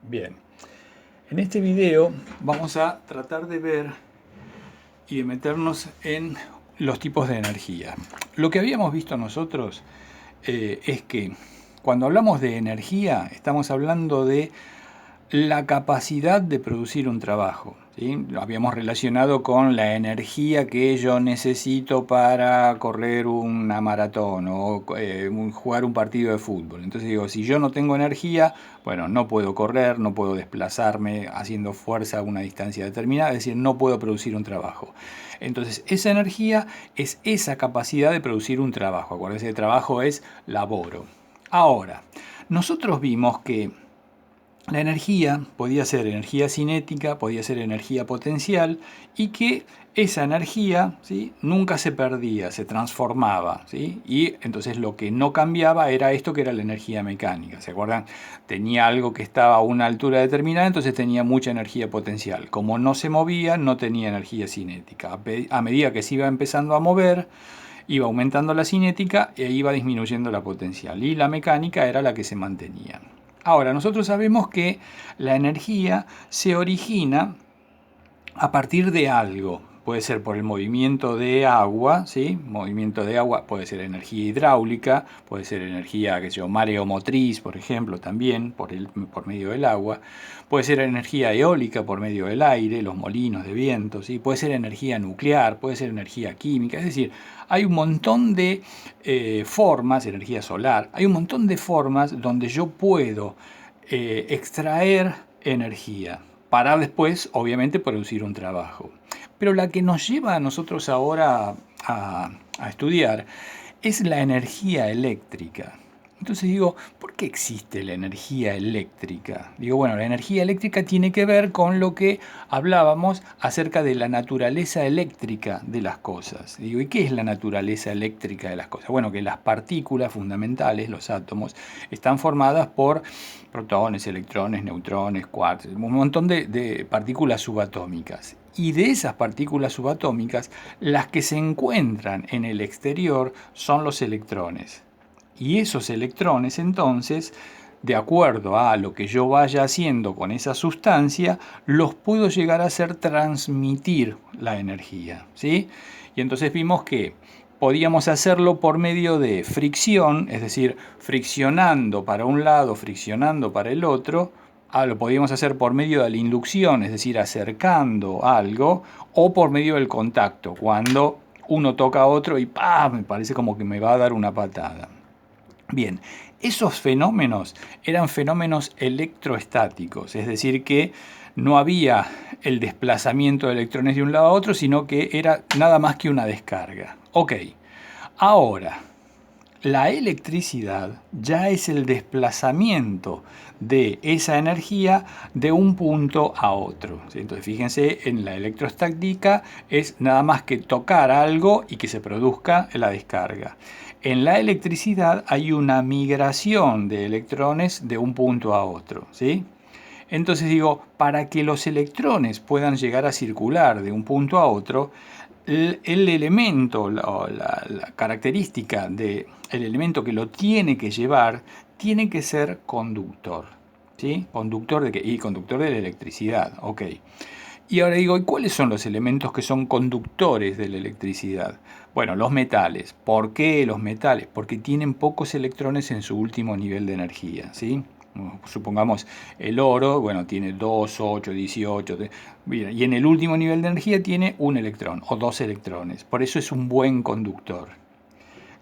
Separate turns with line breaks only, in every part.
Bien, en este video vamos a tratar de ver y de meternos en los tipos de energía. Lo que habíamos visto nosotros es que cuando hablamos de energía estamos hablando de la capacidad de producir un trabajo, ¿sí? Lo habíamos relacionado con la energía que yo necesito para correr una maratón o jugar un partido de fútbol. Entonces digo, si yo no tengo energía, bueno, no puedo correr, no puedo desplazarme haciendo fuerza a una distancia determinada, es decir, no puedo producir un trabajo. Entonces, esa energía es esa capacidad de producir un trabajo. Acuérdense, el trabajo es laboro. Ahora, nosotros vimos que la energía podía ser energía cinética, podía ser energía potencial y que esa energía, ¿sí?, nunca se perdía, se transformaba, ¿sí? Y entonces lo que no cambiaba era esto que era la energía mecánica. ¿Se acuerdan? Tenía algo que estaba a una altura determinada, entonces tenía mucha energía potencial. Como no se movía, no tenía energía cinética. A medida que se iba empezando a mover, iba aumentando la cinética e iba disminuyendo la potencial. Y la mecánica era la que se mantenía. Ahora, nosotros sabemos que la energía se origina a partir de algo. Puede ser por el movimiento de agua, ¿sí? Movimiento de agua puede ser energía hidráulica, puede ser energía, qué sé yo, mareomotriz, por ejemplo, también por medio del agua. Puede ser energía eólica por medio del aire, los molinos de viento, ¿sí? Puede ser energía nuclear, puede ser energía química. Es decir, hay un montón de formas, energía solar, hay un montón de formas donde yo puedo extraer energía para después, obviamente, producir un trabajo. Pero la que nos lleva a nosotros ahora a estudiar es la energía eléctrica. Entonces digo, ¿por qué existe la energía eléctrica? Digo, bueno, la energía eléctrica tiene que ver con lo que hablábamos acerca de la naturaleza eléctrica de las cosas. Digo, ¿y qué es la naturaleza eléctrica de las cosas? Bueno, que las partículas fundamentales, los átomos, están formadas por protones, electrones, neutrones, quarks, un montón de partículas subatómicas. Y de esas partículas subatómicas, las que se encuentran en el exterior son los electrones. Y esos electrones, entonces, de acuerdo a lo que yo vaya haciendo con esa sustancia, los puedo llegar a hacer transmitir la energía, ¿sí? Y entonces vimos que podíamos hacerlo por medio de fricción, es decir, friccionando para un lado, friccionando para el otro. Lo podíamos hacer por medio de la inducción, es decir, acercando algo, o por medio del contacto, cuando uno toca a otro y ¡pam!, me parece como que me va a dar una patada. Bien, esos fenómenos eran fenómenos electroestáticos, es decir, que no había el desplazamiento de electrones de un lado a otro, sino que era nada más que una descarga. Ok, ahora, la electricidad ya es el desplazamiento de esa energía de un punto a otro. Entonces, fíjense, en la electrostática es nada más que tocar algo y que se produzca la descarga. En la electricidad hay una migración de electrones de un punto a otro, ¿sí? Entonces digo, para que los electrones puedan llegar a circular de un punto a otro, el elemento, la característica del elemento que lo tiene que llevar, tiene que ser conductor, ¿sí? ¿Conductor de qué? Y conductor de la electricidad, ok. Y ahora digo, ¿y cuáles son los elementos que son conductores de la electricidad? Bueno, los metales. ¿Por qué los metales? Porque tienen pocos electrones en su último nivel de energía, ¿sí? Supongamos el oro, bueno, tiene 2, 8, 18, y en el último nivel de energía tiene un electrón o dos electrones. Por eso es un buen conductor.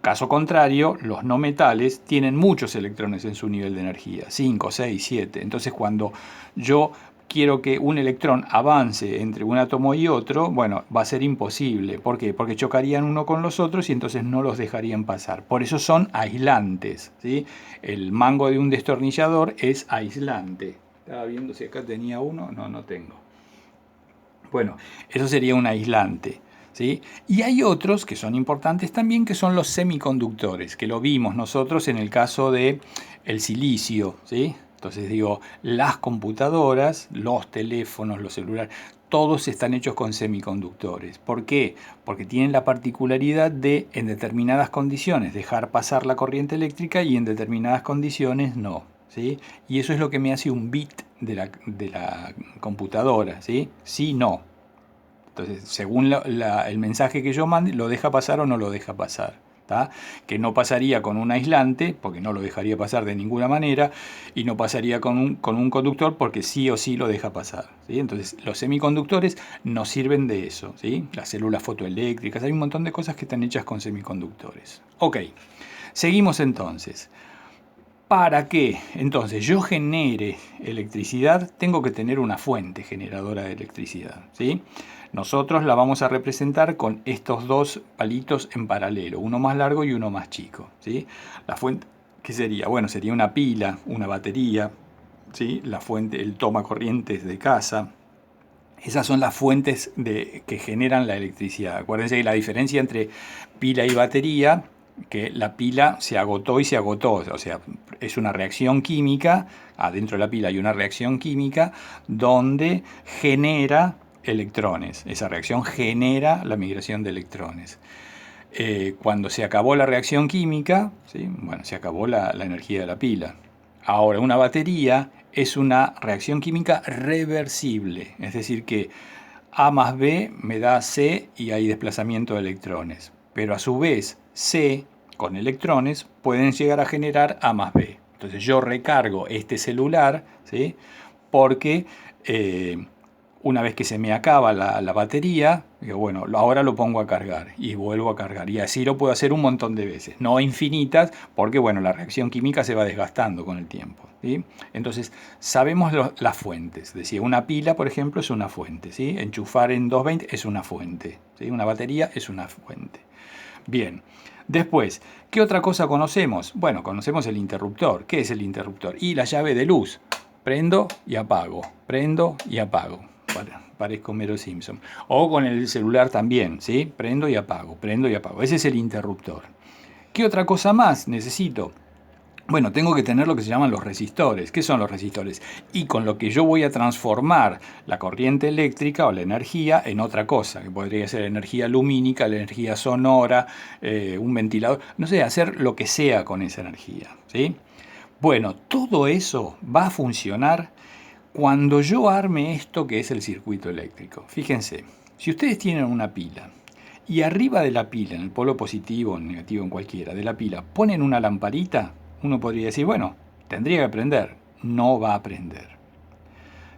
Caso contrario, los no metales tienen muchos electrones en su nivel de energía, 5, 6, 7. Entonces cuando yo quiero que un electrón avance entre un átomo y otro, bueno, va a ser imposible. ¿Por qué? Porque chocarían uno con los otros y entonces no los dejarían pasar. Por eso son aislantes, ¿sí? El mango de un destornillador es aislante. Estaba viendo si acá tenía uno. No, no tengo. Bueno, eso sería un aislante, ¿sí? Y hay otros que son importantes también, que son los semiconductores, que lo vimos nosotros en el caso de el silicio, ¿sí? Entonces digo, las computadoras, los teléfonos, los celulares, todos están hechos con semiconductores. ¿Por qué? Porque tienen la particularidad de, en determinadas condiciones, dejar pasar la corriente eléctrica y en determinadas condiciones no, ¿sí? Y eso es lo que me hace un bit de la computadora, ¿sí? Sí, no. Entonces, según el mensaje que yo mande, lo deja pasar o no lo deja pasar. ¿Tá? Que no pasaría con un aislante, porque no lo dejaría pasar de ninguna manera, y no pasaría con un conductor, porque sí o sí lo deja pasar. ¿Sí? Entonces, los semiconductores nos sirven de eso. ¿Sí? Las células fotoeléctricas, hay un montón de cosas que están hechas con semiconductores. Ok, seguimos entonces. Para que entonces yo genere electricidad, tengo que tener una fuente generadora de electricidad. ¿Sí? Nosotros la vamos a representar con estos dos palitos en paralelo, uno más largo y uno más chico. ¿Sí? La fuente, ¿qué sería? Bueno, sería una pila, una batería, ¿sí? La fuente, el toma corrientes de casa. Esas son las fuentes que generan la electricidad. Acuérdense que la diferencia entre pila y batería, que la pila se agotó y se agotó, o sea, es una reacción química, adentro de la pila hay una reacción química donde genera electrones. Esa reacción genera la migración de electrones. Cuando se acabó la reacción química, ¿sí? Bueno, se acabó la energía de la pila. Ahora, una batería es una reacción química reversible, es decir que A más B me da C y hay desplazamiento de electrones. Pero a su vez, C con electrones pueden llegar a generar A más B. Entonces yo recargo este celular, ¿sí? Porque una vez que se me acaba la batería, digo, bueno, ahora lo pongo a cargar y vuelvo a cargar. Y así lo puedo hacer un montón de veces. No infinitas, porque bueno, la reacción química se va desgastando con el tiempo. ¿Sí? Entonces, sabemos las fuentes. Decía, una pila, por ejemplo, es una fuente. ¿Sí? Enchufar en 220 es una fuente. ¿Sí? Una batería es una fuente. Bien. Después, ¿qué otra cosa conocemos? Bueno, conocemos el interruptor. ¿Qué es el interruptor? Y la llave de luz. Prendo y apago. Prendo y apago. Parezco Mero Simpson. O con el celular también, ¿sí? Prendo y apago, prendo y apago. Ese es el interruptor. ¿Qué otra cosa más necesito? Bueno, tengo que tener lo que se llaman los resistores. ¿Qué son los resistores? Y con lo que yo voy a transformar la corriente eléctrica o la energía en otra cosa, que podría ser energía lumínica, la energía sonora, un ventilador, no sé, hacer lo que sea con esa energía, ¿sí? Bueno, todo eso va a funcionar cuando yo arme esto que es el circuito eléctrico. Fíjense, si ustedes tienen una pila y arriba de la pila, en el polo positivo o negativo, en cualquiera, de la pila, ponen una lamparita, uno podría decir, bueno, tendría que prender. No va a prender.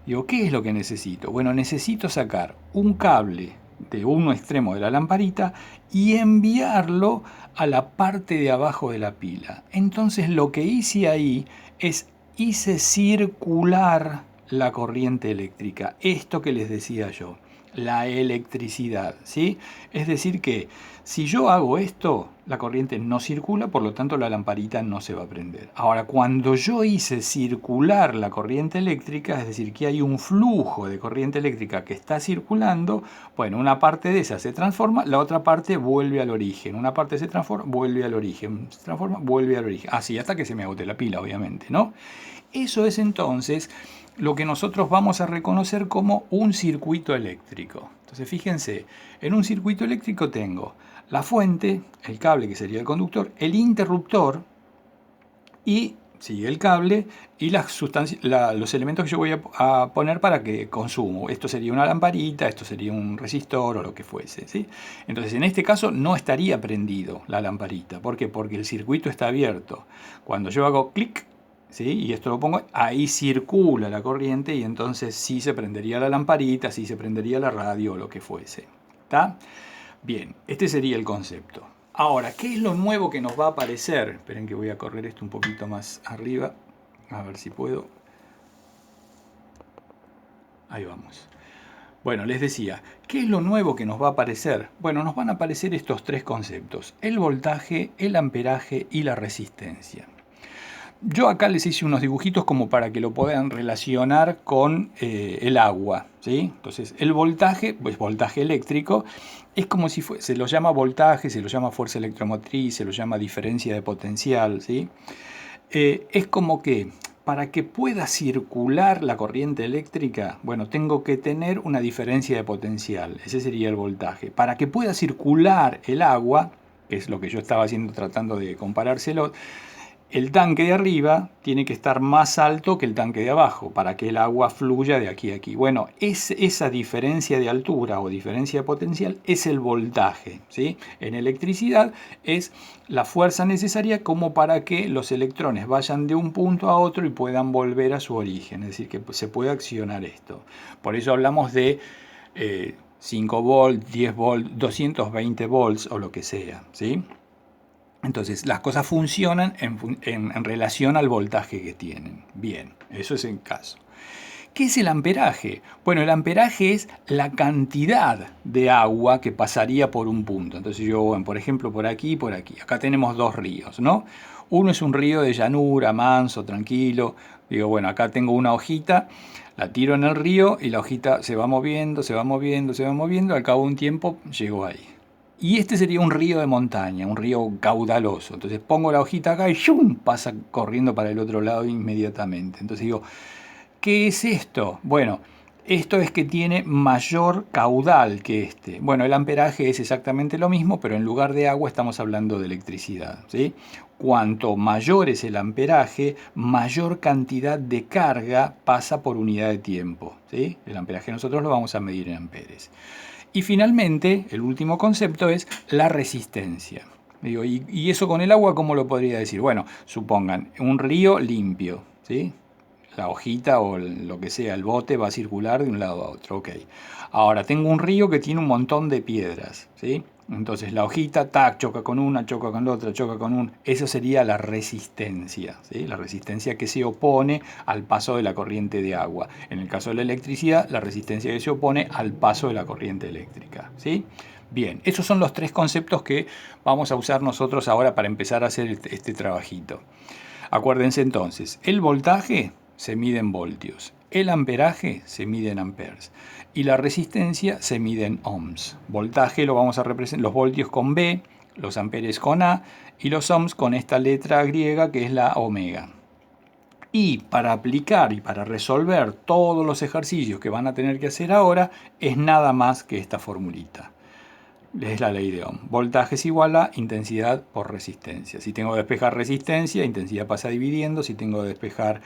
Digo, ¿qué es lo que necesito? Bueno, necesito sacar un cable de uno extremo de la lamparita y enviarlo a la parte de abajo de la pila. Entonces lo que hice ahí es hice circular la corriente eléctrica, esto que les decía yo, la electricidad, ¿sí? Es decir que si yo hago esto, la corriente no circula, por lo tanto la lamparita no se va a prender. Ahora, cuando yo hice circular la corriente eléctrica, es decir, que hay un flujo de corriente eléctrica que está circulando, bueno, una parte de esa se transforma, la otra parte vuelve al origen, una parte se transforma, vuelve al origen, se transforma, vuelve al origen, así hasta que se me agote la pila, obviamente, ¿no? Eso es entonces lo que nosotros vamos a reconocer como un circuito eléctrico. Entonces fíjense, en un circuito eléctrico tengo la fuente, el cable que sería el conductor, el interruptor y sigue el cable y los elementos que yo voy a poner para que consumo. Esto sería una lamparita, esto sería un resistor o lo que fuese, ¿sí? Entonces en este caso no estaría prendido la lamparita. ¿Por qué? Porque el circuito está abierto. Cuando yo hago clic, ¿sí? Y esto lo pongo, ahí circula la corriente y entonces sí se prendería la lamparita, sí se prendería la radio o lo que fuese. ¿Está? Bien, este sería el concepto. Ahora, ¿qué es lo nuevo que nos va a aparecer? Esperen que voy a correr esto un poquito más arriba, a ver si puedo. Ahí vamos. Bueno, les decía, ¿qué es lo nuevo que nos va a aparecer? Bueno, nos van a aparecer estos tres conceptos, el voltaje, el amperaje y la resistencia. Yo acá les hice unos dibujitos como para que lo puedan relacionar con el agua, ¿sí? Entonces, el voltaje, pues voltaje eléctrico, es como si se lo llama voltaje, se lo llama fuerza electromotriz, se lo llama diferencia de potencial, ¿sí? Es como que para que pueda circular la corriente eléctrica, bueno, tengo que tener una diferencia de potencial, ese sería el voltaje. Para que pueda circular el agua, que es lo que yo estaba haciendo tratando de comparárselo, el tanque de arriba tiene que estar más alto que el tanque de abajo para que el agua fluya de aquí a aquí. Bueno, esa diferencia de altura o diferencia de potencial es el voltaje, ¿sí? En electricidad es la fuerza necesaria como para que los electrones vayan de un punto a otro y puedan volver a su origen, es decir, que se puede accionar esto. Por eso hablamos de 5 volts, 10 volts, 220 volts o lo que sea, ¿sí? Entonces, las cosas funcionan en relación al voltaje que tienen. Bien, eso es el caso. ¿Qué es el amperaje? Bueno, el amperaje es la cantidad de agua que pasaría por un punto. Entonces yo, bueno, por ejemplo, por aquí y por aquí. Acá tenemos dos ríos, ¿no? Uno es un río de llanura, manso, tranquilo. Digo, bueno, acá tengo una hojita, la tiro en el río y la hojita se va moviendo, se va moviendo, se va moviendo. Al cabo de un tiempo llegó ahí. Y este sería un río de montaña, un río caudaloso. Entonces pongo la hojita acá y ¡shum! Pasa corriendo para el otro lado inmediatamente. Entonces digo, ¿qué es esto? Bueno, esto es que tiene mayor caudal que este. Bueno, el amperaje es exactamente lo mismo, pero en lugar de agua estamos hablando de electricidad, ¿sí? Cuanto mayor es el amperaje, mayor cantidad de carga pasa por unidad de tiempo, ¿sí? El amperaje nosotros lo vamos a medir en amperes. Y finalmente, el último concepto es la resistencia. Digo, ¿y eso con el agua cómo lo podría decir? Bueno, supongan un río limpio, ¿sí? La hojita o lo que sea, el bote va a circular de un lado a otro, ok. Ahora, tengo un río que tiene un montón de piedras, ¿sí? Entonces la hojita, tac, choca con una, choca con la otra, choca con un... Eso sería la resistencia, ¿sí? La resistencia que se opone al paso de la corriente de agua. En el caso de la electricidad, la resistencia que se opone al paso de la corriente eléctrica, ¿sí? Bien, esos son los tres conceptos que vamos a usar nosotros ahora para empezar a hacer este trabajito. Acuérdense entonces, el voltaje se mide en voltios, el amperaje se mide en amperes y la resistencia se mide en ohms. Voltaje lo vamos a representar, los voltios con B, los amperes con A y los ohms con esta letra griega que es la omega. Y para aplicar y para resolver todos los ejercicios que van a tener que hacer ahora es nada más que esta formulita. Es la ley de Ohm. Voltaje es igual a intensidad por resistencia. Si tengo que despejar resistencia, intensidad pasa dividiendo. Si tengo que despejar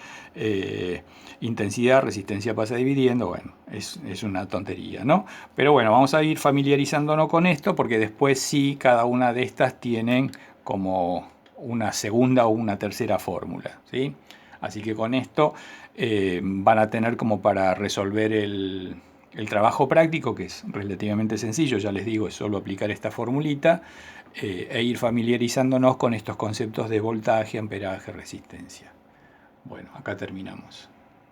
intensidad, resistencia pasa dividiendo. Bueno, es una tontería, ¿no? Pero bueno, vamos a ir familiarizándonos con esto porque después sí, cada una de estas tienen como una segunda o una tercera fórmula, ¿sí? Así que con esto van a tener como para resolver el trabajo práctico, que es relativamente sencillo, ya les digo, es solo aplicar esta formulita e ir familiarizándonos con estos conceptos de voltaje, amperaje, resistencia. Bueno, acá terminamos.